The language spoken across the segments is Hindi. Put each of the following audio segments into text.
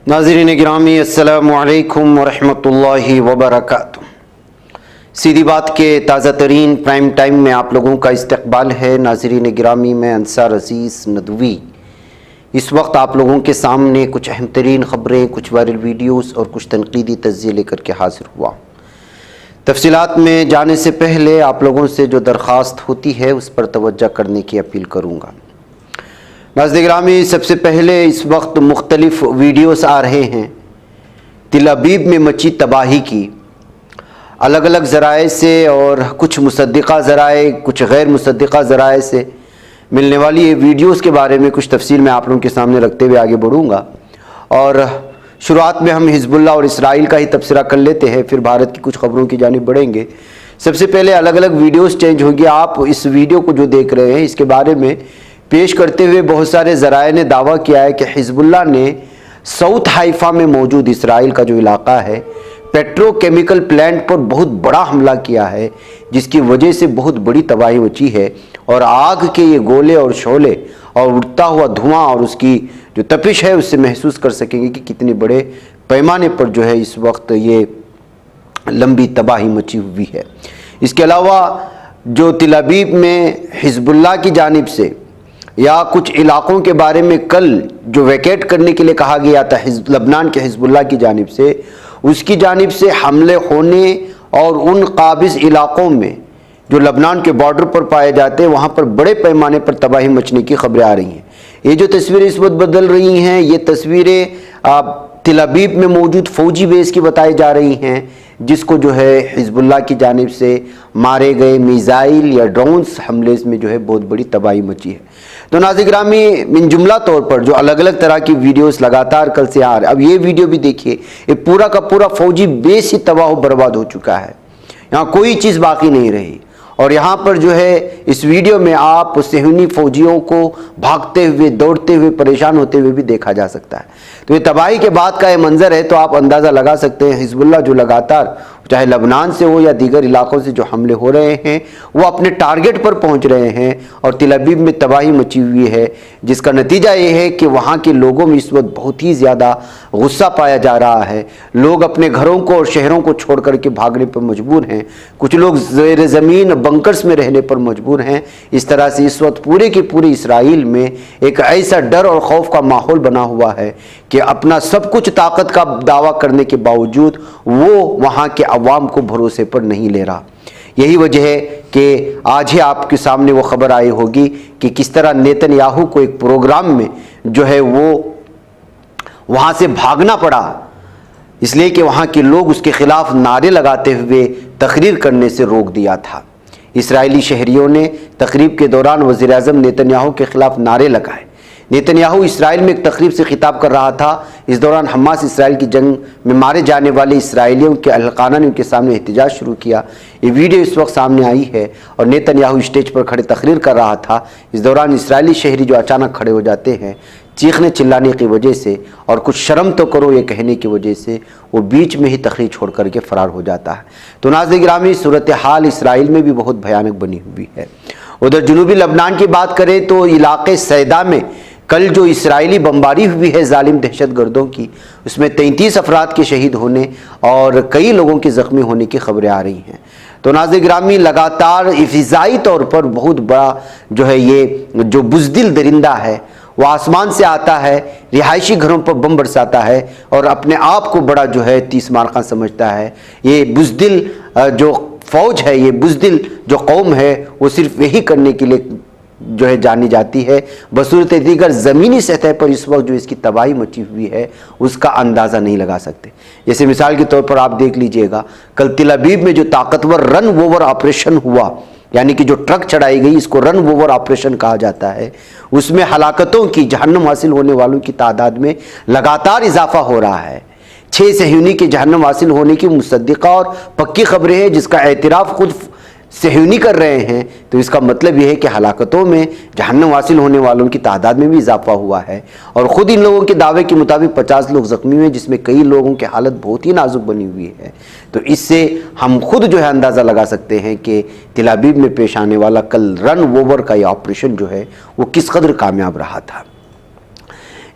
नाज़रीन गिरामी अस्सलामु अलैकुम वरहमतुल्लाहि वबरकातुहू। सीधी बात के ताज़ा तरीन प्राइम टाइम में आप लोगों का इस्तकबाल है। नाज़रीन गिरामी, मैं अंसार अज़ीज़ नदवी इस वक्त आप लोगों के सामने कुछ अहम तरीन ख़बरें, कुछ वायरल वीडियोस और कुछ तनकीदी तज्ज़िये लेकर के हाज़िर हुआ। तफसीलात में जाने से पहले आप लोगों से जो दरख्वास्त होती है उस पर तवज्जो करने की अपील करूँगा। नाज़रीन गिरामी, सबसे पहले इस वक्त मुख्तलिफ़ वीडियोस आ रहे हैं तिल अबीब में मची तबाही की, अलग अलग ज़राए से और कुछ मुसद्दिक़ा ज़राए, कुछ गैर मुसद्दिक़ा ज़राए से मिलने वाली ये वीडियोस के बारे में कुछ तफसील मैं आप लोगों के सामने रखते हुए आगे बढ़ूँगा। और शुरुआत में हम हिज़्बुल्लाह और इसराइल का ही तबसरा कर लेते हैं, फिर भारत की कुछ ख़बरों की जानिब बढ़ेंगे। सबसे पहले अलग अलग वीडियोस चेंज होगी। आप इस वीडियो को जो देख रहे हैं इसके बारे में पेश करते हुए बहुत सारे ज़राए ने दावा किया है कि हिज़्बुल्लाह ने साउथ हाइफा में मौजूद इसराइल का जो इलाका है पेट्रोकेमिकल प्लांट पर बहुत बड़ा हमला किया है, जिसकी वजह से बहुत बड़ी तबाही मची है। और आग के ये गोले और शोले और उड़ता हुआ धुआं और उसकी जो तपिश है उससे महसूस कर सकेंगे कि कितने बड़े पैमाने पर जो है इस वक्त ये लंबी तबाही मची हुई है। इसके अलावा जो तिल अबीब में हिज़्बुल्लाह की जानिब से या कुछ इलाक़ों के बारे में कल जो वैकेट करने के लिए कहा गया था लबनान के हिज़्बुल्लाह की जानिब से, उसकी जानिब से हमले होने और उन काबिज़ इलाक़ों में जो लबनान के बॉर्डर पर पाए जाते हैं वहाँ पर बड़े पैमाने पर तबाही मचने की खबरें आ रही हैं। ये जो तस्वीरें इस वक्त बदल रही हैं, ये तस्वीरें तिल अबीब में मौजूद फ़ौजी बेस की बताई जा रही हैं, जिसको जो है हिज़्बुल्लाह की जानिब से मारे गए मिसाइल या ड्रोन्स हमले में जो है बहुत बड़ी तबाही मची है। तो नाज़रीन गिरामी, मिन जुमला तौर पर जो अलग अलग तरह की वीडियोस लगातार कल से आ रहे हैं, अब ये वीडियो भी देखिए, ये पूरा का पूरा फ़ौजी बेस ही तबाह बर्बाद हो चुका है, यहाँ कोई चीज़ बाकी नहीं रही। और यहाँ पर जो है इस वीडियो में आप सेहूनी फ़ौजियों को भागते हुए, दौड़ते हुए, परेशान होते हुए भी देखा जा सकता है। तो ये तबाही के बाद का ये मंज़र है, तो आप अंदाज़ा लगा सकते हैं हिज़्बुल्लाह जो लगातार चाहे लबनान से हो या दीगर इलाक़ों से जो हमले हो रहे हैं वो अपने टारगेट पर पहुँच रहे हैं और तिल अबीब में तबाही मची हुई है, जिसका नतीजा ये है कि वहाँ के लोगों में इस वक्त बहुत ही ज़्यादा गुस्सा पाया जा रहा है। लोग अपने घरों को और शहरों को छोड़ करके भागने पर मजबूर हैं, कुछ लोग ज़ेर ज़मीन बंकर्स में रहने पर मजबूर हैं। इस तरह से इस वक्त पूरे के पूरे इसराइल में एक ऐसा डर और खौफ का माहौल बना हुआ है कि अपना सब कुछ ताकत का दावा करने के बावजूद वो वहाँ के अवाम को भरोसे पर नहीं ले रहा। यही वजह है कि आज ही आपके सामने वो खबर आई होगी कि किस तरह नेतन्याहू को एक प्रोग्राम में जो है वो वहाँ से भागना पड़ा, इसलिए कि वहाँ के लोग उसके खिलाफ नारे लगाते हुए तकरीर करने से रोक दिया था। इसराइली शहरियों ने तकरीब के दौरान वज़ीर आज़म नेतन्याहू के खिलाफ नारे लगाए। नेतन्याहू इसराइल में एक तकरीब से खिताब कर रहा था। इस दौरान हमास इसराइल की जंग में मारे जाने वाले इसराइलियों के अहलखाना ने उनके सामने एहतजाज शुरू किया। ये वीडियो इस वक्त सामने आई है और नेतन्याहू स्टेज पर खड़े तकरीर कर रहा था। इस दौरान इसराइली शहरी जो अचानक खड़े हो जाते हैं चीखने चिल्लाने की वजह से और कुछ शर्म तो करो ये कहने की वजह से वो बीच में ही तकरीर छोड़ करके फ़रार हो जाता है। तो नाज़रीन गिरामी, सूरत हाल इसराइल में भी बहुत भयानक बनी हुई है। उधर जुनूबी लबनान की बात करें तो इलाके सैदा में कल जो इसराइली बमबारी हुई है जालिम दहशतगर्दों की, उसमें 33 अफराद के शहीद होने और कई लोगों के ज़ख्मी होने की खबरें आ रही हैं। तो नाज़रीन गिरामी, लगातार फ़िज़ाई तौर पर बहुत बड़ा जो है ये जो बुज़दिल दरिंदा है वो आसमान से आता है, रिहायशी घरों पर बम बरसाता है और अपने आप को बड़ा जो है तीस मारका समझता है। ये बुज़दिल जो फ़ौज है, ये बुज़दिल जो कौम है, वो सिर्फ यही करने के लिए जो है जानी जाती है। बसूरत दीगर ज़मीनी सतह पर इस वक्त जो इसकी तबाही मची हुई है उसका अंदाज़ा नहीं लगा सकते। जैसे मिसाल के तौर पर आप देख लीजिएगा, कल तिल अबीब में जो ताकतवर रन ओवर ऑपरेशन हुआ, यानी कि जो ट्रक चढ़ाई गई, इसको रन ओवर ऑपरेशन कहा जाता है, उसमें हलाकतों की, जहन्नम हासिल होने वालों की तादाद में लगातार इजाफा हो रहा है। 6 सहयूनी के जहन्नम हासिल होने की मुसद्दिक़ा और पक्की खबरें हैं, जिसका एतराफ़ खुद सहयूनी कर रहे हैं। तो इसका मतलब यह है कि हलाकतों में जहन्नम हासिल होने वालों की तादाद में भी इजाफा हुआ है और ख़ुद इन लोगों के दावे के मुताबिक 50 लोग ज़ख्मी हुए, जिसमें कई लोगों की हालत बहुत ही नाजुक बनी हुई है। तो इससे हम खुद जो है अंदाज़ा लगा सकते हैं कि तिल अबीब में पेश आने वाला कल रन ओवर का ये ऑपरेशन जो है वो किस कदर कामयाब रहा था।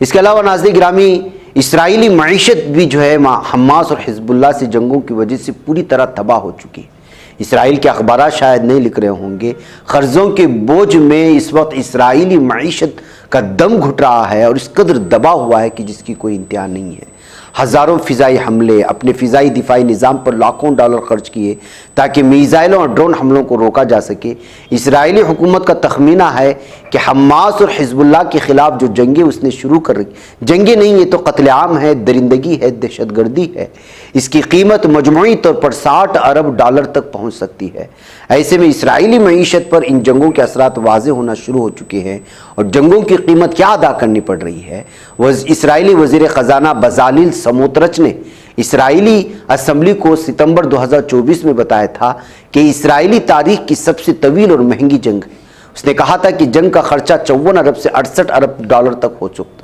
इसके अलावा नाज़रीन गिरामी, इसराइली मईशत भी जो है हमास और हिजबुल्लाह से जंगों की वजह से पूरी तरह तबाह हो चुकी है। इसराइल के अखबार शायद नहीं लिख रहे होंगे, कर्ज़ों के बोझ में इस वक्त इसराइली मईशत का दम घुट रहा है और इस कदर दबा हुआ है कि जिसकी कोई इंतहा नहीं है। हज़ारों फ़िज़ाई हमले, अपने फ़िज़ाई दिफाई निज़ाम पर लाखों डॉलर खर्च किए ताकि मीज़ाइलों और ड्रोन हमलों को रोका जा सके। इसराइली हुकूमत का तखमीना है कि हमास और हिजबुल्लाह के ख़िलाफ़ जो जंगें उसने शुरू कर रही, जंगें नहीं, ये तो कत्लेआम है, दरिंदगी है, दहशतगर्दी है। इसकी कीमत मजमूई तौर पर 60 अरब डॉलर तक पहुँच सकती है। ऐसे में इसराइली मईशत पर इन जंगों के असरात वाज़े होना शुरू हो चुके हैं और जंगों की कीमत क्या अदा करनी पड़ रही है। वह इसराइली वज़ीर ख़जाना बज़ालिल समोत्रच ने इसराइली असम्बली को सितंबर 2024 में बताया था कि इसराइली तारीख की सबसे तवील और महंगी जंग है। उसने कहा था कि जंग का खर्चा 54 अरब से 68 अरब डॉलर तक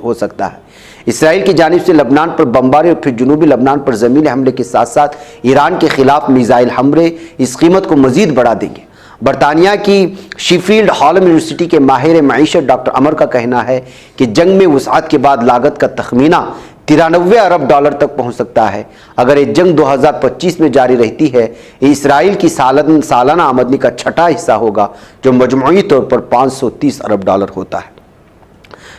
हो सकता है। इसराइल की जानिब से लबनान पर बमबारी और फिर जनूबी लबनान पर ज़मीनी हमले के साथ साथ ईरान के खिलाफ मिसाइल हमले इस कीमत को मज़ीद बढ़ा देंगे। बरतानिया की शीफील्ड हॉलम यूनिवर्सिटी के माहिर मईशत डॉक्टर अमर का कहना है कि जंग में वसाअत के बाद लागत का तखमीना 93 अरब डॉलर तक पहुंच सकता है। अगर ये जंग 2025 में जारी रहती है, ये इसराइल की सालाना आमदनी का छठा हिस्सा होगा, जो मजमूई तौर पर 530 अरब डॉलर होता है।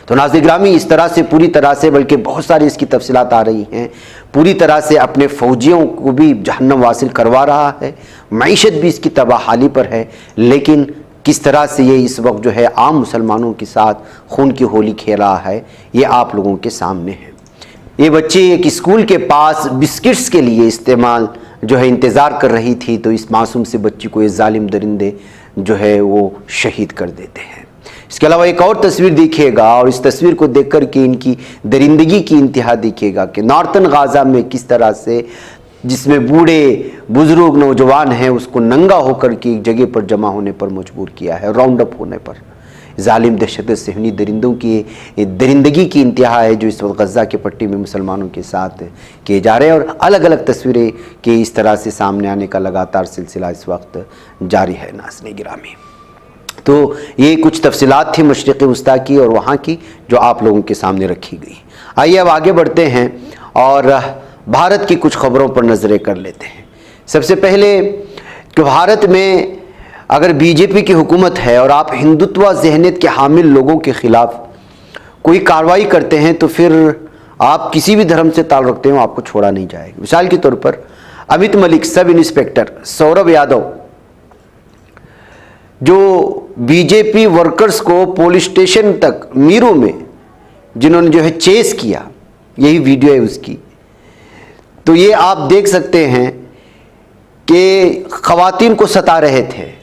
तो नाज़रीन गिरामी, इस तरह से पूरी तरह से, बल्कि बहुत सारी इसकी तफसीलात आ रही हैं, पूरी तरह से अपने फ़ौजियों को भी जहन्नम वासिल करवा रहा है, मईशत भी इसकी तबाहाली पर है। लेकिन किस तरह से ये इस वक्त जो है आम मुसलमानों के साथ खून की होली खेल रहा है, ये आप लोगों के सामने है। ये बच्ची एक स्कूल के पास बिस्किट्स के लिए इस्तेमाल जो है इंतज़ार कर रही थी, तो इस मासूम से बच्ची को ये जालिम दरिंदे जो है वो शहीद कर देते हैं। इसके अलावा एक और तस्वीर देखिएगा और इस तस्वीर को देख कर के इनकी दरिंदगी की इंतहा देखिएगा कि नॉर्थन गाज़ा में किस तरह से, जिसमें बूढ़े बुजुर्ग नौजवान हैं, उसको नंगा होकर के एक जगह पर जमा होने पर मजबूर किया है, राउंड अप होने पर। जालिम दहशत सहनी दरिंदों की दरिंदगी की इंतहा है जो इस वक्त गज़ा के पट्टी में मुसलमानों के साथ किए जा रहे हैं और अलग अलग तस्वीरें के इस तरह से सामने आने का लगातार सिलसिला इस वक्त जारी है। नाज़रीन गिरामी, तो ये कुछ तफसीलात थी मशरिक़ वस्ता की और वहाँ की जो आप लोगों के सामने रखी गई। आइए अब आगे बढ़ते हैं और भारत की कुछ खबरों पर नज़रें कर लेते हैं। सबसे पहले कि भारत में अगर बीजेपी की हुकूमत है और आप हिंदुत्व ज़हनियत के हामिल लोगों के ख़िलाफ़ कोई कार्रवाई करते हैं तो फिर आप किसी भी धर्म से ताल्लुक़ रखते हो, आपको छोड़ा नहीं जाएगा। मिसाल के तौर पर अमित मलिक, सब इंस्पेक्टर सौरभ यादव, जो बीजेपी वर्कर्स को पुलिस स्टेशन तक मीरू में जिन्होंने जो है चेस किया, यही वीडियो है उसकी। तो ये आप देख सकते हैं कि ख़वातीन को सता रहे थे,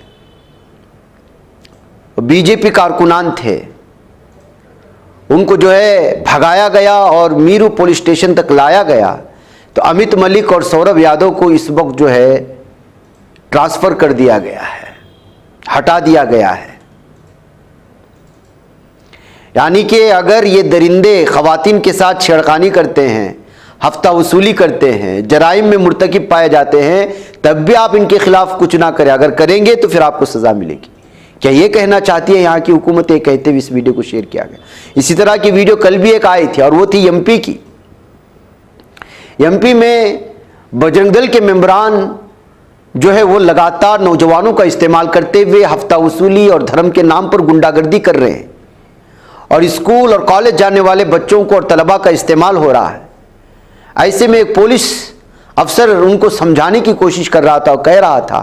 बीजेपी कारकुनान थे, उनको जो है भगाया गया और मीरू पुलिस स्टेशन तक लाया गया। तो अमित मलिक और सौरभ यादव को इस वक्त जो है ट्रांसफ़र कर दिया गया है, हटा दिया गया है। यानी कि अगर ये दरिंदे ख़वातीन के साथ छेड़खानी करते हैं, हफ्ता वसूली करते हैं, जराइम में मुर्तकिब पाए जाते हैं, तब भी आप इनके खिलाफ कुछ ना करें। अगर करेंगे तो फिर आपको सज़ा मिलेगी। क्या ये कहना चाहती है यहाँ की हुकूमत? ये कहते हुए इस वीडियो को शेयर किया गया। इसी तरह की वीडियो कल भी एक आई थी और वो थी एमपी की। एमपी में बजरंग दल के मेंबरान जो है वो लगातार नौजवानों का इस्तेमाल करते हुए हफ्ता वसूली और धर्म के नाम पर गुंडागर्दी कर रहे हैं और स्कूल और कॉलेज जाने वाले बच्चों को और तलबा का इस्तेमाल हो रहा है। ऐसे में एक पुलिस अफसर उनको समझाने की कोशिश कर रहा था और कह रहा था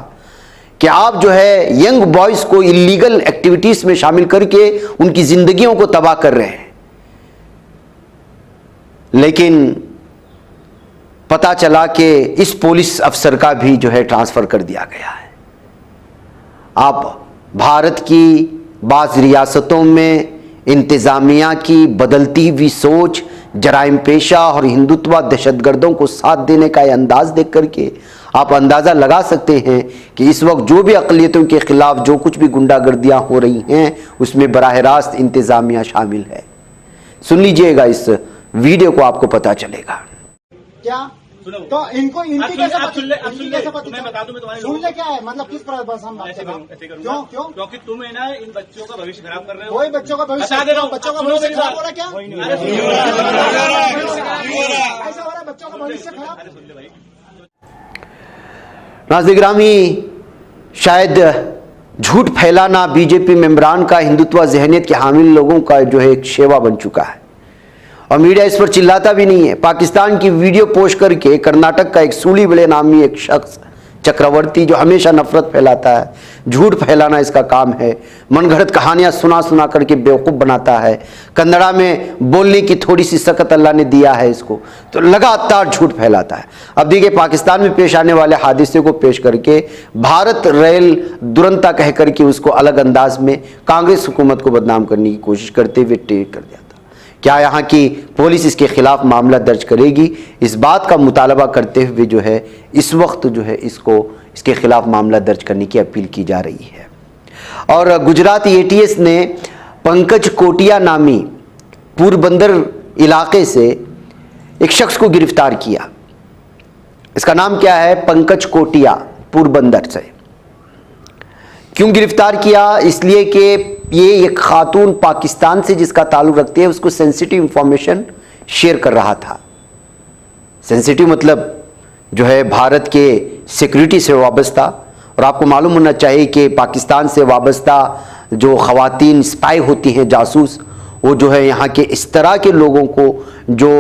कि आप जो है यंग बॉयज़ को इलीगल एक्टिविटीज़ में शामिल करके उनकी ज़िंदगियों को तबाह कर रहे हैं। लेकिन पता चला कि इस पुलिस अफसर का भी जो है ट्रांसफ़र कर दिया गया है। आप भारत की बाज़ रियासतों में इंतज़ामिया की बदलती हुई सोच, जराइम पेशा और हिंदुत्व दहशतगर्दों को साथ देने का अंदाज़ देख करके आप अंदाज़ा लगा सकते हैं कि इस वक्त जो भी अक़लियतों के ख़िलाफ़ जो कुछ भी गुंडागर्दियाँ हो रही हैं उसमें बराह रास्त इंतज़ामिया शामिल है। सुन लीजिएगा इस वीडियो को, आपको पता चलेगा। क्या तो इनको इनकी कैसे मैं पता? बता दूं, मैं तुम्हारे सुन ले क्या है मतलब किस पर हम बात ऐसे कर रहे हैं? करूंगा क्यों क्योंकि तुम है ना इन बच्चों का भविष्य खराब कर रहे हो। कोई बच्चों का भविष्य बता दे रहा हूं, बच्चों का सुनो भविष्य मेरी खराब बात। हो रहा है क्या? ऐसा हो रहा है बच्चों का भविष्य खराब? सुन ले भाई, नाज़रीन गिरामी, शायद झूठ फैलाना बीजेपी मेंबरान का हिंदुत्व जहनियत के हामिल लोगों का जो है एक शेवा बन चुका है और मीडिया इस पर चिल्लाता भी नहीं है। पाकिस्तान की वीडियो पोस्ट करके कर्नाटक का एक सूलीबड़े नामी एक शख्स चक्रवर्ती जो हमेशा नफरत फैलाता है, झूठ फैलाना इसका काम है, मनगढ़ंत कहानियां सुना सुना करके बेवकूफ़ बनाता है, कन्नड़ा में बोलने की थोड़ी सी सकत अल्लाह ने दिया है इसको, तो लगातार झूठ फैलाता है। अब देखिए पाकिस्तान में पेश आने वाले हादसे को पेश करके भारत रेल दुरंता कह करके उसको अलग अंदाज में कांग्रेस हुकूमत को बदनाम करने की कोशिश करते हुए ट्वीट कर दिया था। क्या यहाँ की पुलिस इसके खिलाफ मामला दर्ज करेगी? इस बात का मुतालबा करते हुए जो है इस वक्त जो है इसके खिलाफ मामला दर्ज करने की अपील की जा रही है। और गुजरात एटीएस ने पंकज कोटिया नामी पोरबंदर इलाके से एक शख्स को गिरफ्तार किया। इसका नाम क्या है? पंकज कोटिया, पोरबंदर से। क्यों गिरफ्तार किया? इसलिए कि ये एक खातून पाकिस्तान से जिसका ताल्लुक रखती है उसको सेंसिटिव इंफॉर्मेशन शेयर कर रहा था। सेंसिटिव मतलब जो है भारत के सिक्योरिटी से वाबस्ता, और आपको मालूम होना चाहिए कि पाकिस्तान से वाबस्ता जो ख़वातीन स्पाई होती हैं, जासूस, वो जो है यहाँ के इस तरह के लोगों को जो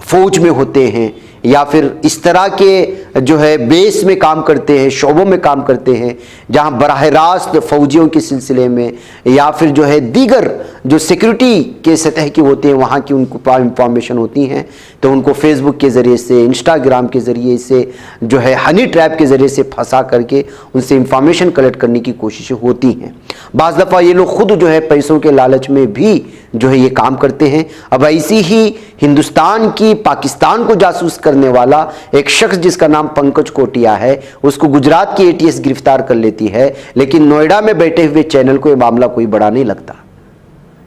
फ़ौज में होते हैं या फिर इस तरह के जो है बेस में काम करते हैं, शोबों में काम करते हैं, जहां बराह रास्त फौजियों के सिलसिले में या फिर जो है दीगर जो सिक्योरिटी के सतह की होते हैं वहां की उनको इंफॉर्मेशन होती हैं, तो उनको फेसबुक के ज़रिए से, इंस्टाग्राम के ज़रिए से जो है हनी ट्रैप के ज़रिए से फंसा करके उनसे इंफॉर्मेशन कलेक्ट करने की कोशिशें होती हैं। बाज़ दफ़ा ये लोग खुद जो है पैसों के लालच में भी जो है ये काम करते हैं। अब ऐसी ही हिंदुस्तान की पाकिस्तान को जासूस करने वाला एक शख्स जिसका नाम पंकज कोटिया है, उसको गुजरात की एटीएस गिरफ्तार कर लेती है, लेकिन नोएडा में बैठे हुए चैनल को ये मामला कोई बड़ा नहीं लगता।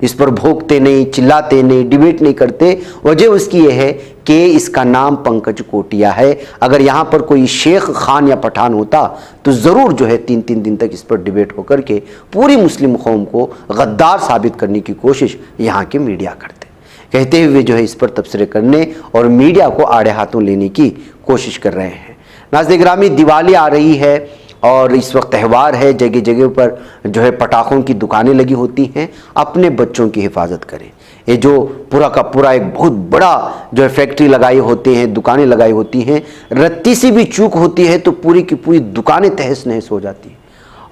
इस पर भोंकते नहीं, चिल्लाते नहीं, डिबेट नहीं करते। वजह उसकी यह है कि इसका नाम पंकज कोटिया है। अगर यहाँ पर कोई शेख खान या पठान होता तो ज़रूर जो है 3-3 दिन तक इस पर डिबेट होकर के पूरी मुस्लिम कौम को गद्दार साबित करने की कोशिश यहाँ के मीडिया करते, कहते हुए जो है इस पर तबसरे करने और मीडिया को आड़े हाथों लेने की कोशिश कर रहे हैं। नाज़रीन गिरामी, दिवाली आ रही है और इस वक्त त्यौहार है, जगह जगह पर जो है पटाखों की दुकानें लगी होती हैं। अपने बच्चों की हिफाजत करें। ये जो पूरा का पूरा एक बहुत बड़ा जो है फैक्ट्री लगाई होती हैं, दुकानें लगाई होती हैं, रत्ती सी भी चूक होती है तो पूरी की पूरी दुकानें तहस नहस हो जाती हैं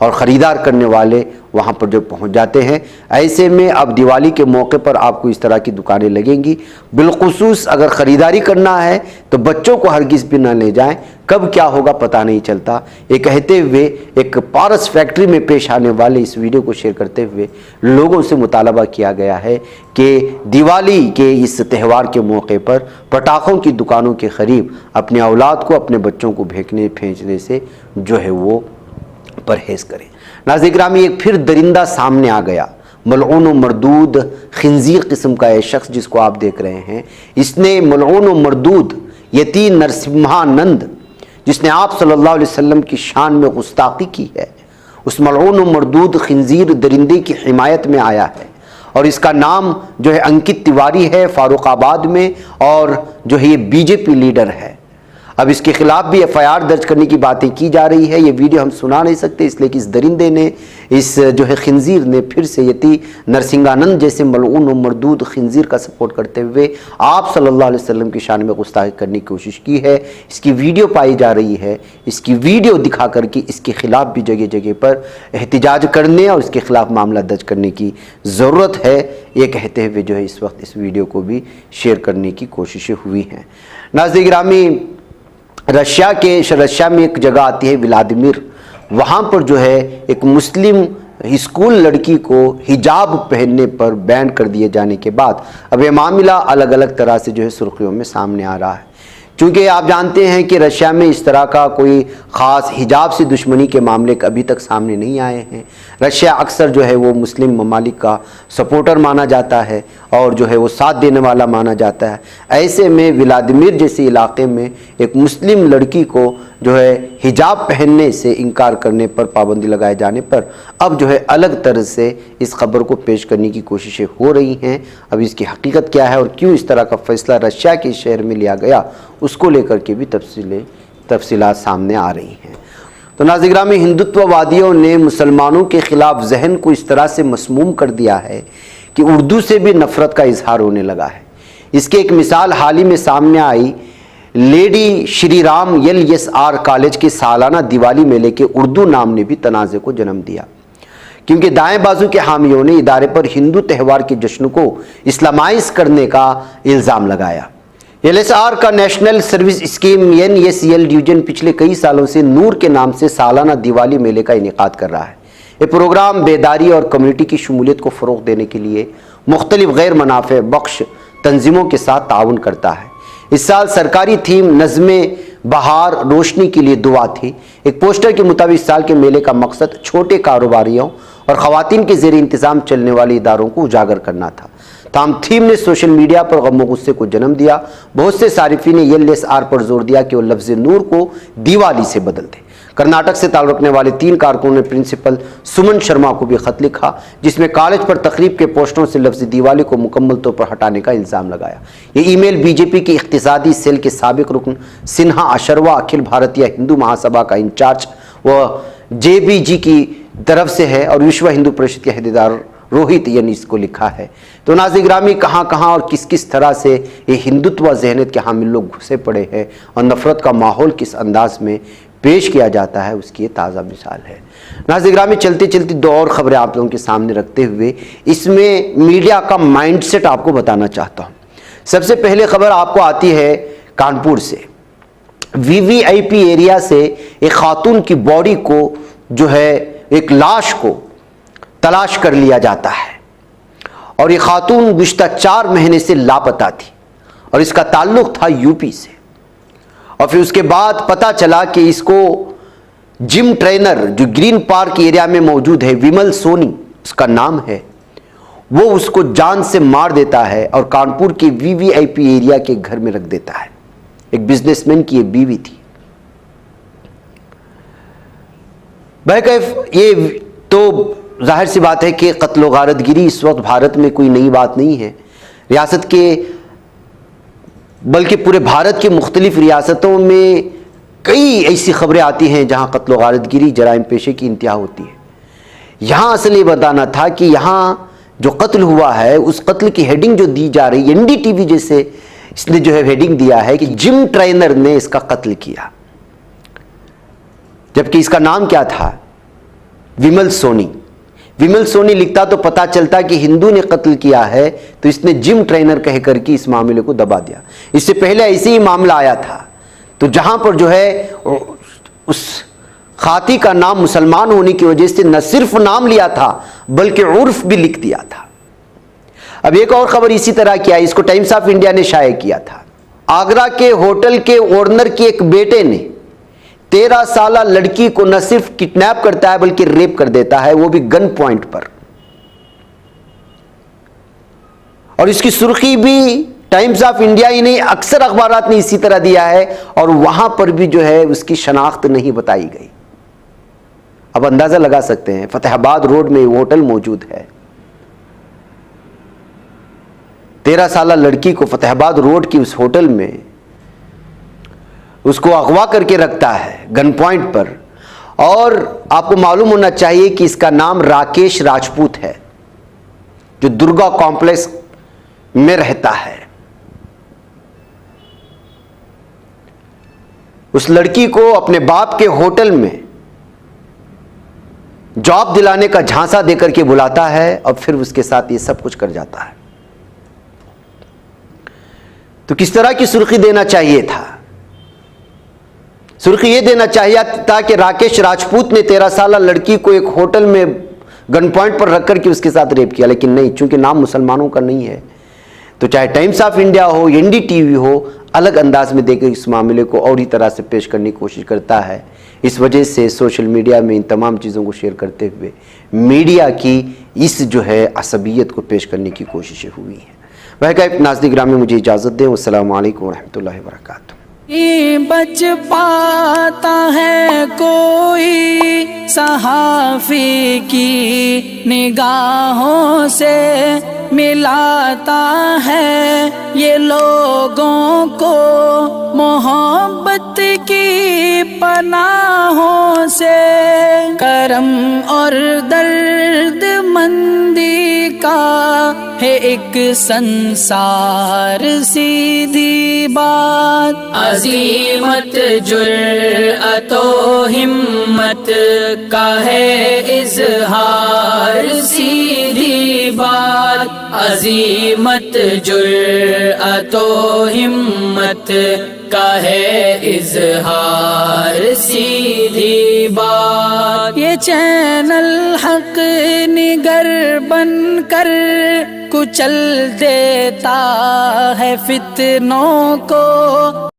और ख़रीदार करने वाले वहाँ पर जो पहुँच जाते हैं। ऐसे में अब दिवाली के मौके पर आपको इस तरह की दुकानें लगेंगी। बिलखुसूस अगर ख़रीदारी करना है तो बच्चों को हरगिज़ भी ना ले जाएं, कब क्या होगा पता नहीं चलता। ये कहते हुए एक पारस फैक्ट्री में पेश आने वाले इस वीडियो को शेयर करते हुए लोगों से मुतालबा किया गया है कि दिवाली के इस त्यौहार के मौके पर पटाखों की दुकानों के करीब अपने औलाद को, अपने बच्चों को फेंकने से जो है वो परहेज़ करें। नाज़रीन गिरामी, एक फिर दरिंदा सामने आ गया। मलऊन व मरदूद खिंजीर किस्म का एक शख्स जिसको आप देख रहे हैं, इसने मलऊन व मरदूद यती नरसिम्हानंद, जिसने आप सल्लल्लाहु अलैहि वसल्लम की शान में गुस्ताखी की है, उस मलऊन व मरदूद खिंजीर दरिंदे की हिमायत में आया है और इसका नाम जो है अंकित तिवारी है, फारुखाबाद में, और जो है ये बीजेपी लीडर है। अब इसके खिलाफ भी एफआईआर दर्ज करने की बातें की जा रही है। ये वीडियो हम सुना नहीं सकते इसलिए कि इस दरिंदे ने, इस जो है खिंजीर ने फिर से यती नरसिंहानंद जैसे मलऊन व मरदूद खिंजीर का सपोर्ट करते हुए आप सल्लल्लाहु अलैहि वसल्लम की शान में गुस्ताखी करने की कोशिश की है। इसकी वीडियो पाई जा रही है। इसकी वीडियो दिखा करके इसके खिलाफ भी जगह जगह पर एहतिजाज करने और इसके खिलाफ मामला दर्ज करने की ज़रूरत है, ये कहते हुए जो है इस वक्त इस वीडियो को भी शेयर करने की कोशिशें हुई हैं। नाज़रीन गिरामी, रशिया में एक जगह आती है व्लादिमीर, वहाँ पर जो है एक मुस्लिम स्कूल लड़की को हिजाब पहनने पर बैन कर दिए जाने के बाद अब ये मामला अलग अलग तरह से जो है सुर्खियों में सामने आ रहा है। चूँकि आप जानते हैं कि रशिया में इस तरह का कोई ख़ास हिजाब से दुश्मनी के मामले अभी तक सामने नहीं आए हैं। रशिया अक्सर जो है वो मुस्लिम ममालिक का सपोर्टर माना जाता है और जो है वो साथ देने वाला माना जाता है। ऐसे में व्लादिमीर जैसे इलाके में एक मुस्लिम लड़की को जो है हिजाब पहनने से इनकार करने पर, पाबंदी लगाए जाने पर अब जो है अलग तरह से इस खबर को पेश करने की कोशिशें हो रही हैं। अब इसकी हकीकत क्या है और क्यों इस तरह का फैसला रशिया के शहर में लिया गया, उसको लेकर के भी तफसीलात सामने आ रही हैं। तो नाज़रीन, हिंदुत्ववादियों ने मुसलमानों के ख़िलाफ़ जहन को इस तरह से मसमूम कर दिया है कि उर्दू से भी नफ़रत का इजहार होने लगा है। इसकी एक मिसाल हाल ही में सामने आई। Lady Shri Ram LSR college के सालाना दिवाली मेले के उर्दू नाम ने भी तनाज़े को जन्म दिया, क्योंकि दाएं बाजू के हामियों ने इदारे पर हिंदू त्यौहार के जश्न को इस्लामाइज करने का इल्ज़ाम लगाया। LSR का national service scheme NSCL division पिछले कई सालों से नूर के नाम से सालाना दिवाली मेले का इनेकाद कर रहा है। ये प्रोग्राम बेदारी और कम्युनिटी की शमूलियत को फ़रोग़ देने के लिए मुख्तलिफ गैर मुनाफ़े बख्श तंजीमों के साथ ताउन करता है। इस साल सरकारी थीम नज़्मे बहार रोशनी के लिए दुआ थी। एक पोस्टर के मुताबिक इस साल के मेले का मकसद छोटे कारोबारियों और ख़वातीन के ज़ेर इंतज़ाम चलने वाले इदारों को उजागर करना था। ताहम थीम ने सोशल मीडिया पर गम गुस्से को जन्म दिया। बहुत से सारिफी ने LSR पर जोर दिया कि वो लफ्ज़ नूर को दिवाली से बदल दे। कर्नाटक से ताल्लुक़ रखने वाले 3 कारकुनों ने प्रिंसिपल सुमन शर्मा को भी ख़त लिखा, जिसमें कॉलेज पर तकरीब के पोस्टरों से लफ्ज़ दिवाली को मुकम्मल तौर पर हटाने का इल्ज़ाम लगाया। ये ईमेल BJP की इक़्तिसादी सेल के साबिक़ रुकन सिन्हा अशरवा अखिल भारतीय हिंदू महासभा का इंचार्ज व JBG की तरफ से है और विश्व हिंदू परिषद के अहदेदार रोहित यानी इसको लिखा है। तो नाज़रीन, कहाँ और किस किस तरह से ये हिंदुत्व ज़हनियत के हामिल लोग घुसे पड़े हैं और नफ़रत का माहौल किस अंदाज में पेश किया जाता है, उसकी ये ताज़ा मिसाल है। नाज़रीन, चलते चलते 2 और ख़बरें आप लोगों के सामने रखते हुए इसमें मीडिया का माइंडसेट आपको बताना चाहता हूँ। सबसे पहले खबर आपको आती है कानपुर से। VVIP एरिया से एक खातून की बॉडी को जो है एक लाश को तलाश कर लिया जाता है और ये खातून गुज़िश्ता 4 महीने से लापता थी और इसका ताल्लुक़ था यूपी से। और फिर उसके बाद पता चला कि इसको जिम ट्रेनर जो ग्रीन पार्क एरिया में मौजूद है, विमल सोनी उसका नाम है, वो उसको जान से मार देता है और कानपुर के VVIP एरिया के घर में रख देता है। एक बिजनेसमैन की एक बीवी थी। बहरकैफ ये तो जाहिर सी बात है कि कत्ल व गारतगिरी इस वक्त भारत में कोई नई बात नहीं है। रियासत के बल्कि पूरे भारत के मुख्तलिफ रियासतों में कई ऐसी खबरें आती हैं जहां कत्ल व गारतगिरी जराइम पेशे की इंतहा होती है। यहाँ असल ये बताना था कि यहाँ जो कत्ल हुआ है उस कत्ल की हेडिंग जो दी जा रही है, NDTV जैसे इसने जो है हेडिंग दिया है कि जिम ट्रेनर ने इसका कत्ल किया, जबकि इसका नाम क्या था, विमल सोनी। विमल सोनी लिखता तो पता चलता कि हिंदू ने कत्ल किया है, तो इसने जिम ट्रेनर कहकर के इस मामले को दबा दिया। इससे पहले ऐसे ही मामला आया था, तो जहां पर जो है उस खाती का नाम मुसलमान होने की वजह से न सिर्फ नाम लिया था बल्कि उर्फ भी लिख दिया था। अब एक और खबर इसी तरह की आई, इसको टाइम्स ऑफ इंडिया ने शाये किया था। आगरा के होटल के ओनर के एक बेटे ने 13 साला लड़की को न सिर्फ किडनैप करता है बल्कि रेप कर देता है, वो भी गन पॉइंट पर। और इसकी सुर्खी भी टाइम्स ऑफ इंडिया ही नहीं, अक्सर अखबारात ने इसी तरह दिया है और वहां पर भी जो है उसकी शनाख्त नहीं बताई गई। अब अंदाजा लगा सकते हैं, फतेहाबाद रोड में होटल मौजूद है। 13 साला लड़की को फतेहाबाद रोड की उस होटल में उसको अगवा करके रखता है गन पॉइंट पर। और आपको मालूम होना चाहिए कि इसका नाम राकेश राजपूत है, जो दुर्गा कॉम्प्लेक्स में रहता है। उस लड़की को अपने बाप के होटल में जॉब दिलाने का झांसा देकर के बुलाता है और फिर उसके साथ ये सब कुछ कर जाता है। तो किस तरह की सुर्खी देना चाहिए था? सुर्खी ये देना चाहिए था कि राकेश राजपूत ने 13 साला लड़की को एक होटल में गन पॉइंट पर रखकर के उसके साथ रेप किया, लेकिन नहीं, चूंकि नाम मुसलमानों का नहीं है तो चाहे टाइम्स ऑफ इंडिया हो, NDTV हो, अलग अंदाज में देकर इस मामले को और ही तरह से पेश करने की कोशिश करता है। इस वजह से सोशल मीडिया में इन तमाम चीज़ों को शेयर करते हुए मीडिया की इस जो है असबियत को पेश करने की कोशिशें हुई हैं। वह नाज़रीन गिरामी, मुझे इजाज़त दें। अस्सलामु अलैकुम वरहमतुल्लाहि वबरकातुहू। बच पाता है कोई सहाफ़ी की निगाहों से, मिलाता है ये लोगों को मोहब्बत की पनाहों से। करम और दर्द मंदी का है एक संसार, सीधी बात अज़ीमत जुर्अतो हिम्मत का है इज़हार, सीधी बात अज़ीमत जुर्अतो हिम्मत का है इज़हार, सीधी बात। ये चैनल हक निगर बनकर कुचल देता है फितनों को,